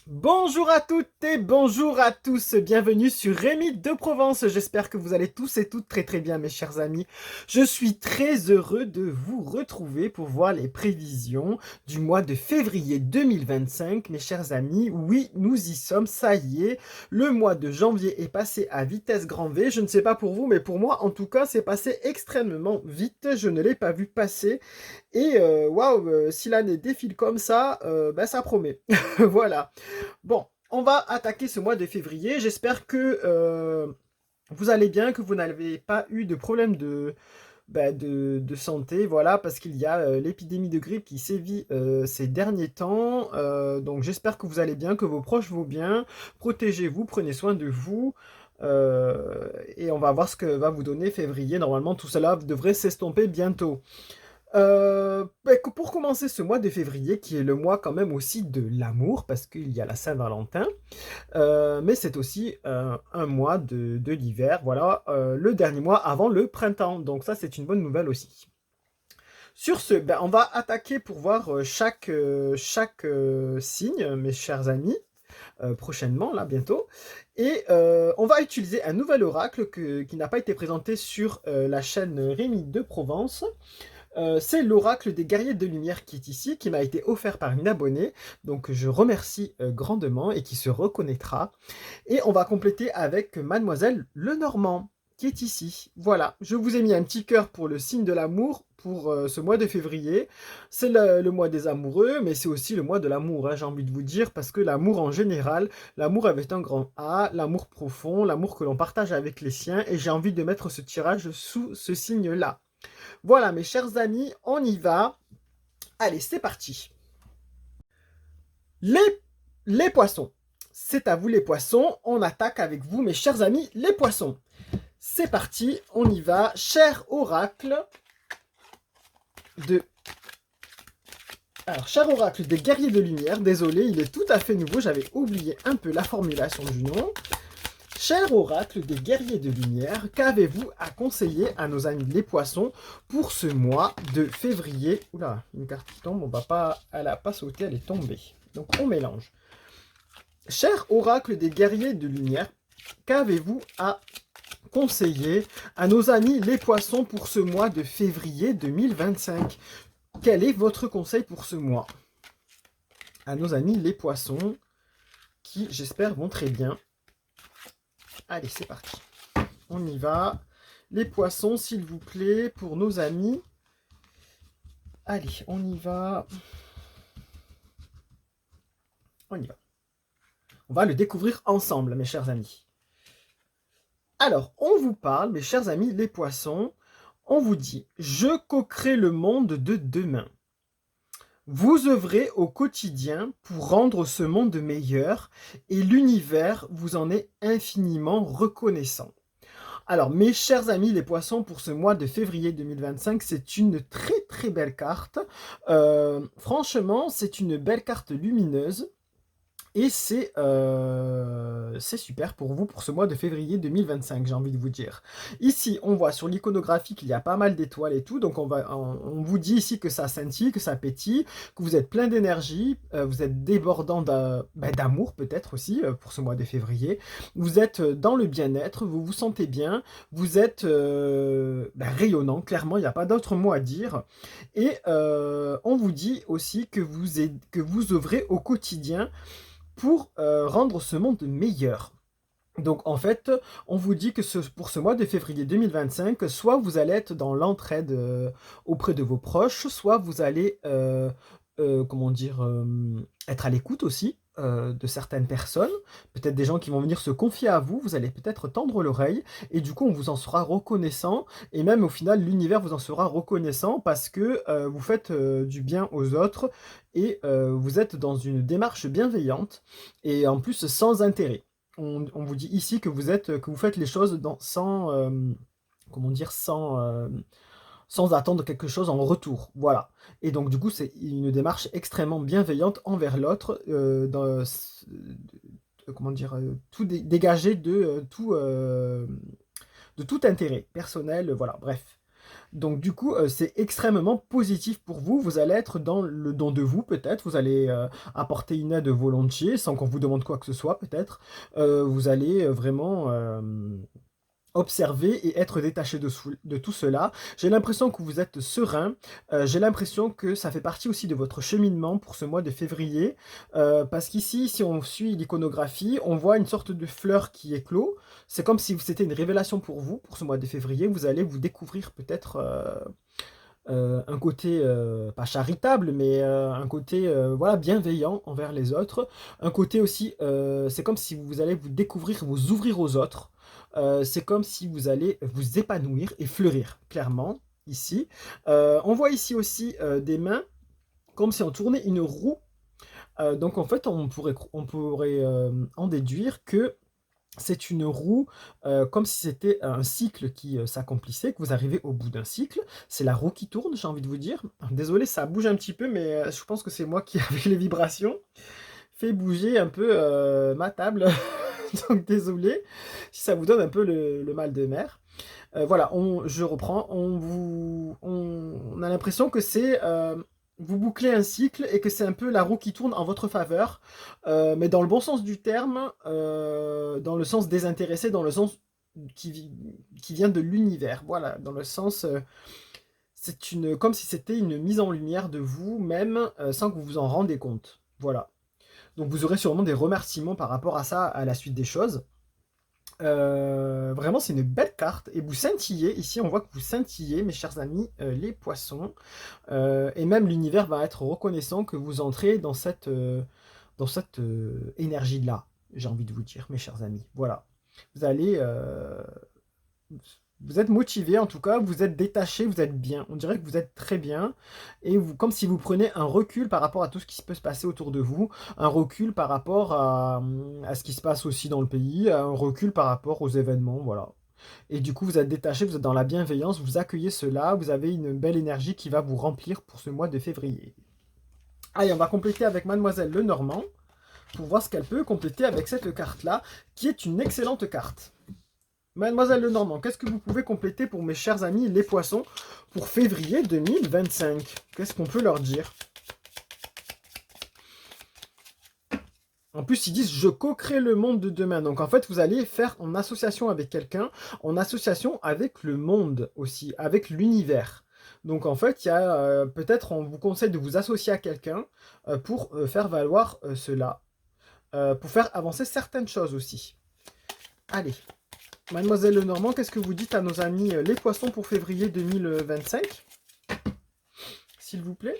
Bonjour à toutes et bonjour à tous, bienvenue sur Rémy de Provence. J'espère que vous allez tous et toutes très très bien mes chers amis. Je suis très heureux de vous retrouver pour voir les prévisions du mois de février 2025 mes chers amis. Oui, nous y sommes, ça y est, le mois de janvier est passé à vitesse grand V. Je ne sais pas pour vous mais pour moi en tout cas c'est passé extrêmement vite, je ne l'ai pas vu passer. Et waouh, si l'année défile comme ça, ben ça promet. Voilà. Bon, on va attaquer ce mois de février. J'espère que vous allez bien, que vous n'avez pas eu de problème de santé, voilà, parce qu'il y a l'épidémie de grippe qui sévit ces derniers temps. Donc j'espère que vous allez bien, que vos proches vont bien. Protégez-vous, prenez soin de vous. Et on va voir ce que va vous donner février. Normalement, tout cela devrait s'estomper bientôt. Pour commencer ce mois de février, qui est le mois quand même aussi de l'amour, parce qu'il y a la Saint-Valentin, mais c'est aussi un mois de l'hiver, voilà, le dernier mois avant le printemps, donc ça c'est une bonne nouvelle aussi. Sur ce, on va attaquer pour voir chaque signe, mes chers amis, prochainement, là, bientôt. Et on va utiliser un nouvel oracle qui n'a pas été présenté sur la chaîne Rémi de Provence. C'est l'oracle des guerriers de lumière qui est ici, qui m'a été offert par une abonnée, donc je remercie grandement et qui se reconnaîtra. Et on va compléter avec Mademoiselle Lenormand, qui est ici. Voilà, je vous ai mis un petit cœur pour le signe de l'amour pour ce mois de février. C'est le mois des amoureux, mais c'est aussi le mois de l'amour, hein, j'ai envie de vous dire, parce que l'amour en général, l'amour avec un grand A, l'amour profond, l'amour que l'on partage avec les siens, et j'ai envie de mettre ce tirage sous ce signe-là. Voilà, mes chers amis, on y va. Allez, c'est parti. Les, les poissons. C'est à vous les poissons. On attaque avec vous, mes chers amis, les poissons. C'est parti, on y va. Cher oracle de... Alors, cher oracle des guerriers de lumière, désolé, il est tout à fait nouveau, j'avais oublié un peu la formulation du nom. Cher oracle des guerriers de lumière, qu'avez-vous à conseiller à nos amis les poissons pour ce mois de février? Oula, une carte qui tombe, elle n'a pas sauté, elle est tombée. Donc on mélange. Cher oracle des guerriers de lumière, qu'avez-vous à conseiller à nos amis les poissons pour ce mois de février 2025? Quel est votre conseil pour ce mois? À nos amis les poissons, qui j'espère vont très bien. Allez, c'est parti. On y va. Les poissons, s'il vous plaît, pour nos amis. Allez, on y va. On y va. On va le découvrir ensemble, mes chers amis. Alors, on vous parle, mes chers amis, les poissons. On vous dit, je coquerai le monde de demain. Vous œuvrez au quotidien pour rendre ce monde meilleur et l'univers vous en est infiniment reconnaissant. Alors, mes chers amis les poissons, pour ce mois de février 2025, c'est une très très belle carte. Franchement, c'est une belle carte lumineuse. Et c'est super pour vous pour ce mois de février 2025, j'ai envie de vous dire. Ici, on voit sur l'iconographie qu'il y a pas mal d'étoiles et tout, donc on vous dit ici que ça scintille, que ça pétille, que vous êtes plein d'énergie, vous êtes débordant d'amour peut-être aussi pour ce mois de février. Vous êtes dans le bien-être, vous vous sentez bien, vous êtes rayonnant, clairement, il n'y a pas d'autre mot à dire. Et on vous dit aussi que vous œuvrez au quotidien pour rendre ce monde meilleur. Donc en fait, on vous dit que pour ce mois de février 2025, soit vous allez être dans l'entraide auprès de vos proches, soit vous allez, comment dire, être à l'écoute aussi de certaines personnes, peut-être des gens qui vont venir se confier à vous, vous allez peut-être tendre l'oreille, et du coup on vous en sera reconnaissant, et même au final l'univers vous en sera reconnaissant parce que vous faites du bien aux autres, et vous êtes dans une démarche bienveillante, et en plus sans intérêt. On vous dit ici que vous faites les choses sans, comment dire, sans attendre quelque chose en retour. Voilà. Et donc du coup, c'est une démarche extrêmement bienveillante envers l'autre, comment dire, tout dégagé de tout intérêt personnel. Voilà. Bref. Donc du coup, c'est extrêmement positif pour vous. Vous allez être dans le don de vous peut-être. Vous allez apporter une aide volontiers sans qu'on vous demande quoi que ce soit peut-être. Vous allez vraiment observer et être détaché de tout cela. J'ai l'impression que vous êtes serein. J'ai l'impression que ça fait partie aussi de votre cheminement pour ce mois de février. Parce qu'ici, si on suit l'iconographie, on voit une sorte de fleur qui éclot. C'est comme si c'était une révélation pour vous, pour ce mois de février. Vous allez vous découvrir peut-être un côté, pas charitable, mais un côté voilà, bienveillant envers les autres. Un côté aussi, c'est comme si vous allez vous découvrir, vous ouvrir aux autres. C'est comme si vous allez vous épanouir et fleurir, clairement, ici. On voit ici aussi des mains, comme si on tournait une roue. Donc en fait, on pourrait en déduire que c'est une roue, comme si c'était un cycle qui, s'accomplissait, que vous arrivez au bout d'un cycle. C'est la roue qui tourne, j'ai envie de vous dire. Désolé, ça bouge un petit peu, mais, je pense que c'est moi qui, avec les vibrations, fait bouger un peu, ma table. Donc désolé si ça vous donne un peu le mal de mer. Voilà, je reprends. On a l'impression que c'est, vous bouclez un cycle et que c'est un peu la roue qui tourne en votre faveur, mais dans le bon sens du terme, dans le sens désintéressé, dans le sens qui vient de l'univers. Voilà, dans le sens, comme si c'était une mise en lumière de vous-même, sans que vous vous en rendez compte. Voilà. Donc vous aurez sûrement des remerciements par rapport à ça à la suite des choses. Vraiment, c'est une belle carte et vous scintillez. Ici, on voit que vous scintillez, mes chers amis, les poissons. Et même l'univers va être reconnaissant que vous entrez dans cette énergie-là, j'ai envie de vous dire, mes chers amis. Voilà. Vous allez, vous êtes motivé en tout cas, vous êtes détaché, vous êtes bien. On dirait que vous êtes très bien et vous, comme si vous prenez un recul par rapport à tout ce qui peut se passer autour de vous, un recul par rapport à ce qui se passe aussi dans le pays, un recul par rapport aux événements, voilà. Et du coup, vous êtes détaché, vous êtes dans la bienveillance, vous accueillez cela, vous avez une belle énergie qui va vous remplir pour ce mois de février. Allez, on va compléter avec Mademoiselle Lenormand pour voir ce qu'elle peut compléter avec cette carte-là, qui est une excellente carte. Mademoiselle Lenormand, qu'est-ce que vous pouvez compléter pour mes chers amis les poissons pour février 2025? Qu'est-ce qu'on peut leur dire? En plus, ils disent « Je co-crée le monde de demain ». Donc en fait, vous allez faire en association avec quelqu'un, en association avec le monde aussi, avec l'univers. Donc en fait, il y a peut-être, on vous conseille de vous associer à quelqu'un pour faire valoir cela, pour faire avancer certaines choses aussi. Allez. Mademoiselle Lenormand, qu'est-ce que vous dites à nos amis les poissons pour février 2025? S'il vous plaît.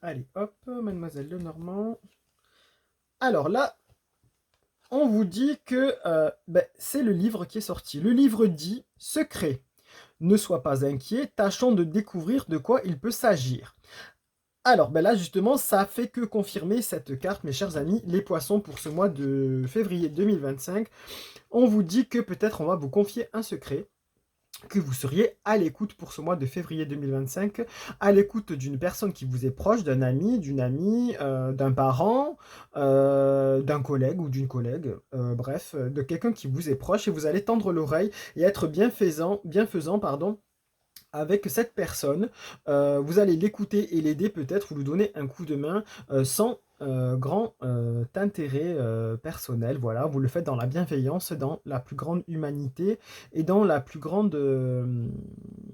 Allez, hop, Mademoiselle Lenormand. Alors là, on vous dit que c'est le livre qui est sorti. Le livre dit « Secret. Ne sois pas inquiet, tâchons de découvrir de quoi il peut s'agir. » Alors, là, justement, ça fait que confirmer cette carte, mes chers amis, les poissons, pour ce mois de février 2025. On vous dit que peut-être on va vous confier un secret, que vous seriez à l'écoute pour ce mois de février 2025, à l'écoute d'une personne qui vous est proche, d'un ami, d'une amie, d'un parent, d'un collègue ou d'une collègue, bref, de quelqu'un qui vous est proche, et vous allez tendre l'oreille et être bienfaisant, pardon, avec cette personne. Vous allez l'écouter et l'aider peut-être, vous lui donner un coup de main sans grand intérêt personnel. Voilà, vous le faites dans la bienveillance, dans la plus grande humanité et dans la plus grande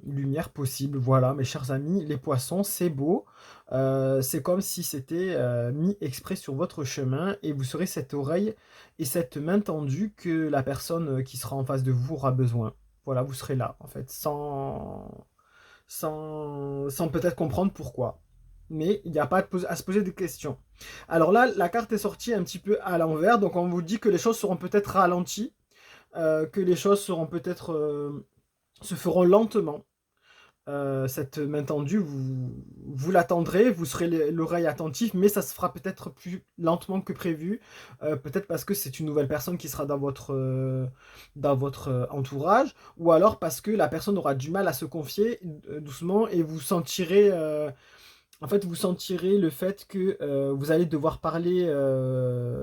lumière possible. Voilà, mes chers amis, les poissons, c'est beau. C'est comme si c'était mis exprès sur votre chemin et vous serez cette oreille et cette main tendue que la personne qui sera en face de vous aura besoin. Voilà, vous serez là, en fait, sans peut-être comprendre pourquoi. Mais il n'y a pas à se poser des questions. Alors là, la carte est sortie un petit peu à l'envers, donc on vous dit que les choses seront peut-être ralenties, que les choses seront peut-être se feront lentement. Cette main tendue, vous l'attendrez, vous serez l'oreille attentive, mais ça se fera peut-être plus lentement que prévu, peut-être parce que c'est une nouvelle personne qui sera dans votre entourage, ou alors parce que la personne aura du mal à se confier doucement, et vous sentirez, en fait, vous sentirez le fait que vous allez devoir parler,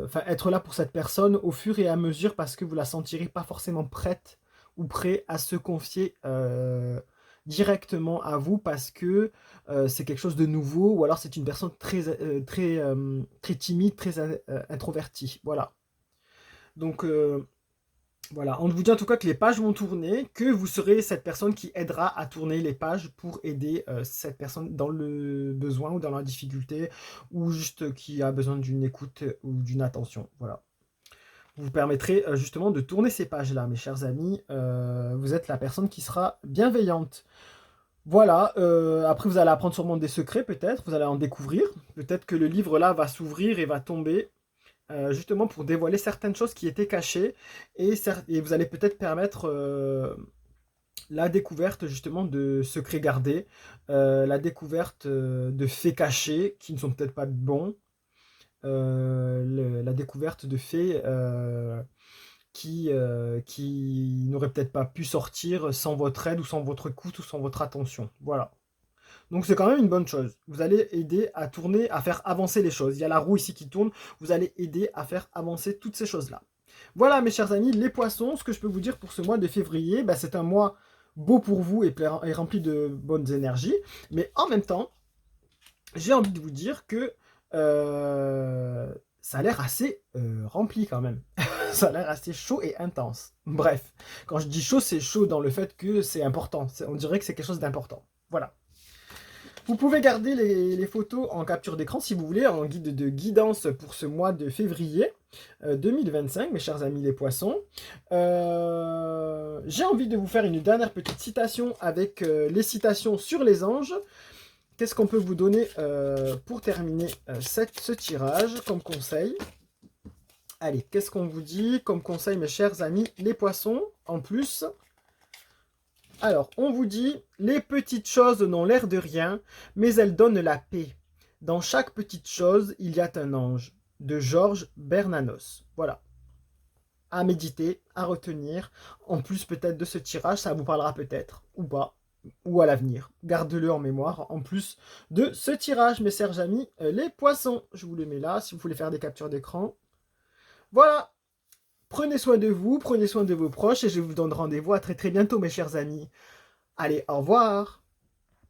enfin être là pour cette personne au fur et à mesure, parce que vous la sentirez pas forcément prête ou prêt à se confier directement à vous parce que c'est quelque chose de nouveau ou alors c'est une personne très timide, très introvertie. Voilà. Donc voilà, on vous dit en tout cas que les pages vont tourner, que vous serez cette personne qui aidera à tourner les pages pour aider cette personne dans le besoin ou dans la difficulté ou juste qui a besoin d'une écoute ou d'une attention. Voilà. Vous permettrez justement de tourner ces pages-là, mes chers amis. Vous êtes la personne qui sera bienveillante. Voilà, après vous allez apprendre sûrement des secrets peut-être, vous allez en découvrir. Peut-être que le livre là va s'ouvrir et va tomber justement pour dévoiler certaines choses qui étaient cachées et vous allez peut-être permettre la découverte justement de secrets gardés, la découverte de faits cachés qui ne sont peut-être pas bons, la découverte de faits qui n'auraient peut-être pas pu sortir sans votre aide ou sans votre écoute ou sans votre attention. Voilà. Donc c'est quand même une bonne chose. Vous allez aider à tourner, à faire avancer les choses. Il y a la roue ici qui tourne. Vous allez aider à faire avancer toutes ces choses-là. Voilà mes chers amis, les poissons, ce que je peux vous dire pour ce mois de février, bah, c'est un mois beau pour vous et rempli de bonnes énergies. Mais en même temps, j'ai envie de vous dire que ça a l'air assez rempli quand même. Ça a l'air assez chaud et intense. Bref, quand je dis chaud, c'est chaud dans le fait que c'est important. On dirait que c'est quelque chose d'important. Voilà. Vous pouvez garder les photos en capture d'écran si vous voulez, en guide de guidance pour ce mois de février 2025, mes chers amis les poissons. J'ai envie de vous faire une dernière petite citation avec les citations sur les anges. Qu'est-ce qu'on peut vous donner pour terminer ce tirage comme conseil? Allez, qu'est-ce qu'on vous dit comme conseil, mes chers amis les poissons, en plus? Alors, on vous dit, les petites choses n'ont l'air de rien, mais elles donnent la paix. Dans chaque petite chose, il y a un ange. De Georges Bernanos. Voilà. À méditer, à retenir. En plus, peut-être de ce tirage, ça vous parlera peut-être, ou pas, ou à l'avenir. Gardez-le en mémoire, en plus de ce tirage, mes chers amis, les poissons. Je vous le mets là, si vous voulez faire des captures d'écran. Voilà. Prenez soin de vous, prenez soin de vos proches, et je vous donne rendez-vous à très très bientôt, mes chers amis. Allez, au revoir!